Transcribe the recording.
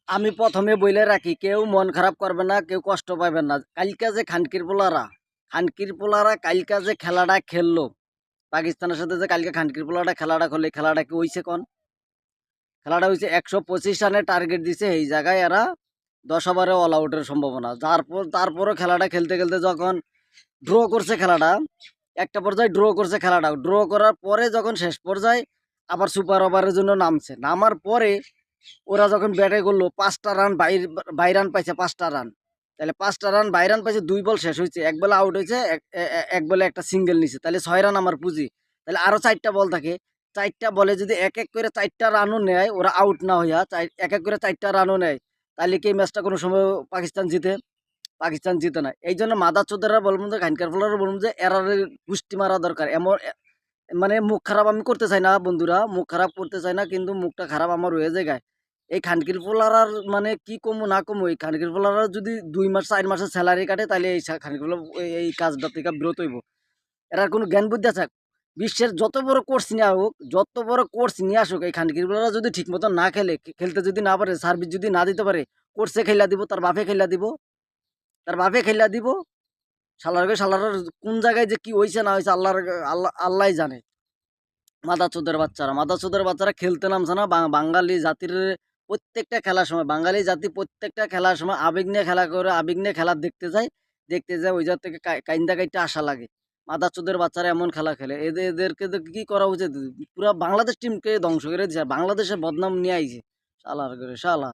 আমি প্রথমে বলে রাখি, কেউ মন খারাপ করবে না, কেউ কষ্ট পাবেন না। কালকা যে খানকির পোলারা কালকা যে খেলাটা খেললো পাকিস্তানের সাথে, যে কালকে খানকির পোলাটা খেলাটা খেললো, এই খেলাটা কি হইছে কোন? খেলাটা হয়েছে 125 রানের টার্গেট দিছে, এই জায়গায় এরা 10 ওভারে অল আউটের সম্ভাবনা। তারপরও খেলাটা খেলতে খেলতে যখন ড্র করছে খেলাটা, একটা পর্যায়ে ড্র করছে খেলাটা, ড্র করার পরে যখন শেষ পর্যায়ে আবার সুপার ওভারের জন্য নামার পরে ওরা যখন ব্যাটে করলো 5টা রান, বাই রান পাইছে 5টা রান। তাহলে 5টা রান বাই রান পাইছে, 2 বল শেষ হয়েছে, এক বলে আউট হয়েছে, এক বলে একটা সিঙ্গেল নিছে, তাহলে 6 রান আমার পুঁজি। তাহলে আরো 4টা বল থাকে, 4টা বলে যদি এক এক করে 4টা রানও নেয়, ওরা আউট না হইয়া এক এক করে 4টা রানও নেয়, তাহলে কি এই ম্যাচটা কোনো সময় পাকিস্তান জিতে? পাকিস্তান জিতে না। এই জন্য মাদা চোদেরা বলবো যে, খানকার ফলারা বলবো যে এরার পুষ্টি মারা দরকার। এমন মানে মুখ খারাপ আমি করতে চাই না বন্ধুরা, মুখ খারাপ করতে চাই না, কিন্তু মুখটা খারাপ আমার হয়ে যায়। এই খানকির পোলারার মানে কি কমু না কমু, এই খানকির পোলারা যদি 2 মাস 4 মাসের স্যালারি কাটে, তাহলে এই খানকির পোলা এই কাজটা থেকে বিরত হইব। এরার কোনো জ্ঞান বুদ্ধি আছে? বিশ্বের যত বড় কোর্স নিয়ে আসুক, যত বড় কোর্স নিয়ে আসুক, এই খানকির পোলারা যদি ঠিক মতো না খেলে, খেলতে যদি না পারে, সার্ভিস যদি না দিতে পারে, কোর্সে খেলা দিব, তার বাপে খেলা দিব। শালার কোন জায়গায় যে কি হয়েছে না হয়েছে, আল্লাহ জানে। মাদারচোদের বাচ্চারা খেলতে নামছে না। বাঙালি জাতির বাঙালি জাতি প্রত্যেকটা খেলার সময় আবেগ নিয়ে খেলা করে, আবেগ নিয়ে খেলা দেখতে যায় ওই জায়গা থেকে কাইন্দা কাইটা আসা লাগে। মাদারচোদের বাচ্চারা এমন খেলা খেলে, এদেরকে কি করা উচিত? পুরা বাংলাদেশ টিমকে ধ্বংস করে দিছে, বাংলাদেশের বদনাম নিয়ে আইছে। শালার করে শালা।